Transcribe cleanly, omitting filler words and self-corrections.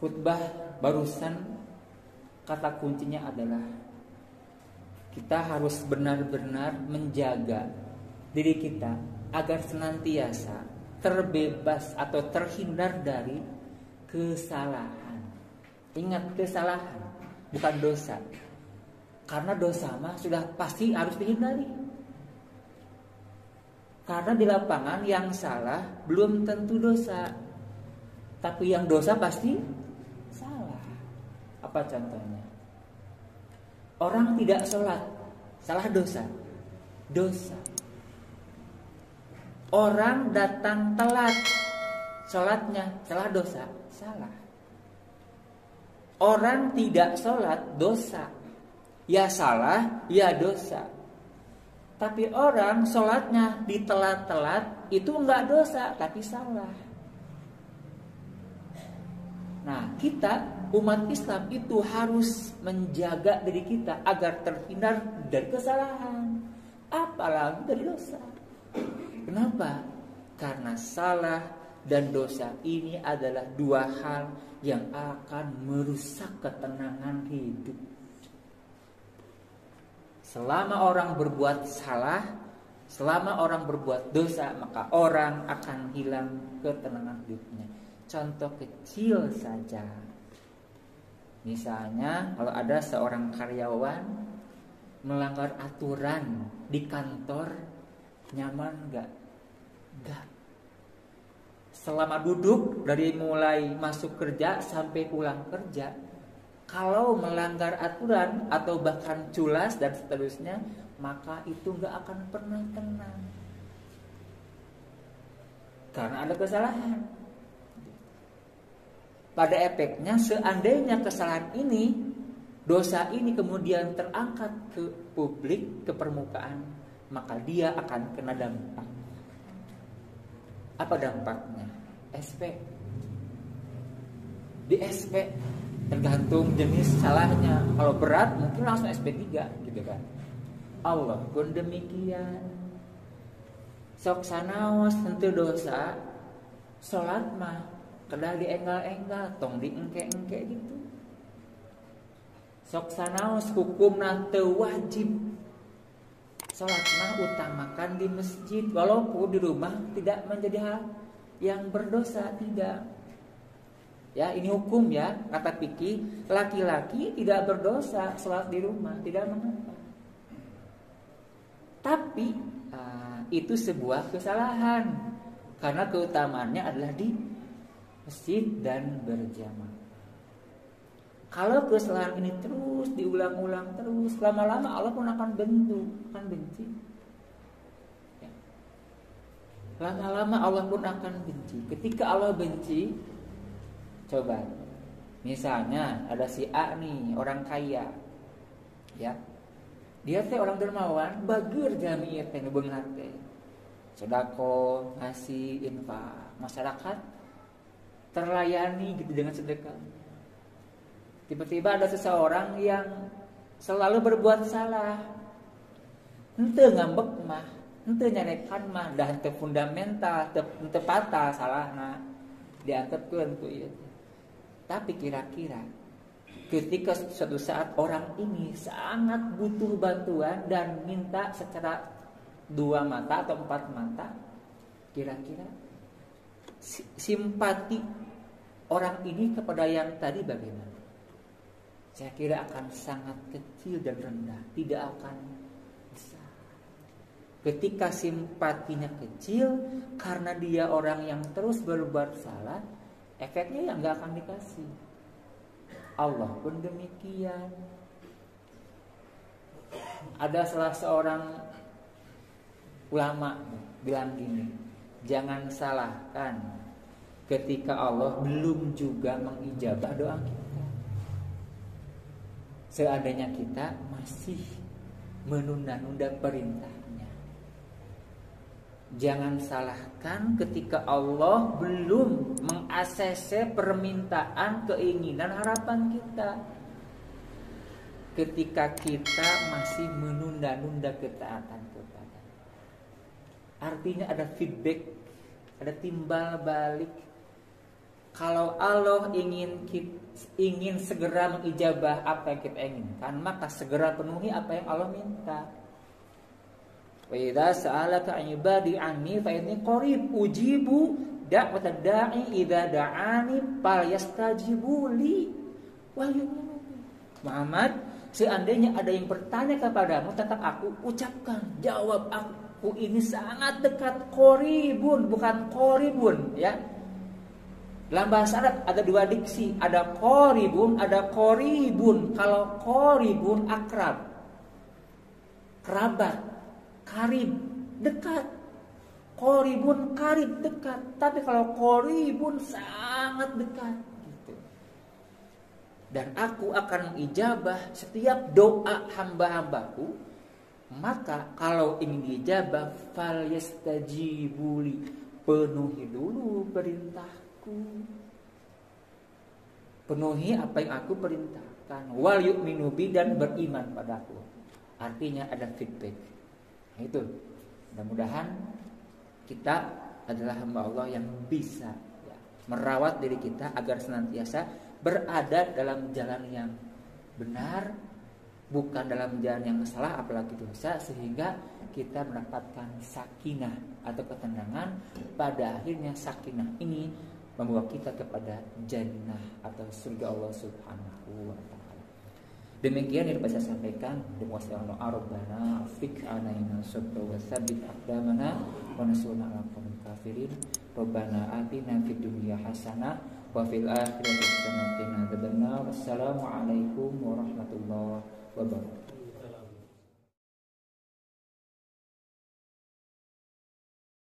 khutbah barusan, kata kuncinya adalah kita harus benar-benar menjaga diri kita agar senantiasa terbebas atau terhindar dari kesalahan. Ingat, kesalahan bukan dosa. Karena dosa mah sudah pasti harus dihindari. Karena di lapangan yang salah belum tentu dosa, tapi yang dosa pasti salah. Apa contohnya? Orang tidak sholat, salah dosa. Dosa. Orang datang telat, sholatnya salah dosa, salah. Orang tidak sholat, dosa. Ya salah, ya dosa. Tapi orang sholatnya ditelat-telat, itu enggak dosa, tapi salah. Nah, kita umat Islam itu harus menjaga diri kita agar terhindar dari kesalahan, apalagi dari dosa. Kenapa? Karena salah dan dosa ini adalah dua hal yang akan merusak ketenangan hidup. Selama orang berbuat salah, selama orang berbuat dosa, maka orang akan hilang ketenangan hidupnya. Contoh kecil saja. Misalnya kalau ada seorang karyawan melanggar aturan di kantor, nyaman gak? Gak. Selama duduk dari mulai masuk kerja sampai pulang kerja, kalau melanggar aturan atau bahkan culas dan seterusnya, maka itu gak akan pernah tenang. Karena ada kesalahan. Pada efeknya, seandainya kesalahan ini, dosa ini kemudian terangkat ke publik, ke permukaan, maka dia akan kena dampak. Apa dampaknya? SP. Di SP tergantung jenis salahnya. Kalau berat mungkin langsung SP3 gitu kan. Allah pun demikian. Sok sanaos tentu dosa, salat mah kedah dienggal-enggal, tong diengke-engke gitu. Sok sanaos hukumna teu wajib. Salat mah utamakan di masjid, walaupun di rumah tidak menjadi hal yang berdosa, tidak. Ya, ini hukum ya, kata fikih, laki-laki tidak berdosa salat di rumah, tidak mengapa. Tapi itu sebuah kesalahan, karena keutamaannya adalah di masjid dan berjamaah. Kalau kesalahan ini terus diulang-ulang terus, lama-lama Allah pun akan benci. Ya. Lama-lama Allah pun akan benci. Ketika Allah benci, coba, misalnya ada si A nih, orang kaya, ya, dia teh orang dermawan, bageur jami teh nu beunghar teh, sedekah, ngasih infak, masyarakat terlayani gitu dengan sedekah. Tiba-tiba ada seseorang yang selalu berbuat salah, henteu ngambek mah, henteu nyarekan mah, dah henteu fundamental, henteu patah salahna, diantepkeun ku ieu. Tapi kira-kira ketika suatu saat orang ini sangat butuh bantuan dan minta secara 2 mata atau 4 mata, kira-kira simpati orang ini kepada yang tadi bagaimana? Saya kira akan sangat kecil dan rendah, tidak akan besar. Ketika simpatinya kecil karena dia orang yang terus berbuat salah, efeknya yang gak akan dikasih. Allah pun demikian. Ada salah seorang ulama bilang gini, jangan salahkan ketika Allah belum juga mengijabah doa kita. Seandainya kita masih menunda-nunda perintahnya. Jangan salahkan ketika Allah belum meng-ACC permintaan, keinginan, harapan kita. Ketika kita masih menunda-nunda ketaatan kepada. Artinya ada feedback, ada timbal balik. Kalau Allah ingin segera mengijabah apa yang kita inginkan, maka segera penuhi apa yang Allah minta. Wa idza sa'alaka 'ibadi 'anni fa inni qarib ujibu da'watad da'i idza da'ani falyastajibu li wa yu'minu. Muhammad, seandainya ada yang bertanya kepadamu tentang aku, ucapkan, jawab, aku ini sangat dekat, qaribun bukan qaribun, ya. Dalam bahasa Arab ada dua diksi, ada qaribun, ada qaribun. Kalau qaribun akrab, kerabat, karib, dekat. Qaribun karib, dekat. Tapi kalau qaribun sangat dekat gitu. Dan aku akan mengijabah setiap doa hamba-hambaku. Maka kalau ingin diijabah, falyastajibuli, penuhi dulu perintahku. Penuhi apa yang aku perintahkan. Wal yu'minu bi, dan beriman padaku. Artinya ada feedback. Nah, itu. Mudah-mudahan kita adalah hamba Allah yang bisa ya, merawat diri kita agar senantiasa berada dalam jalan yang benar, bukan dalam jalan yang salah apalagi dosa, sehingga kita mendapatkan sakinah atau ketenangan. Pada akhirnya sakinah ini membawa kita kepada jannah atau surga Allah Subhanahu wa taala. Demikian yang dapat saya sampaikan. Doa Rabbana afik alaina sabra wa tsabbit aqdamana wa nasurna 'alal qawmil kafirin. Rabbana atina fid dunya hasanah wa fil akhirati hasanah wa qina adzabannar. Wassalamu alaikum warahmatullahi wabarakatuh.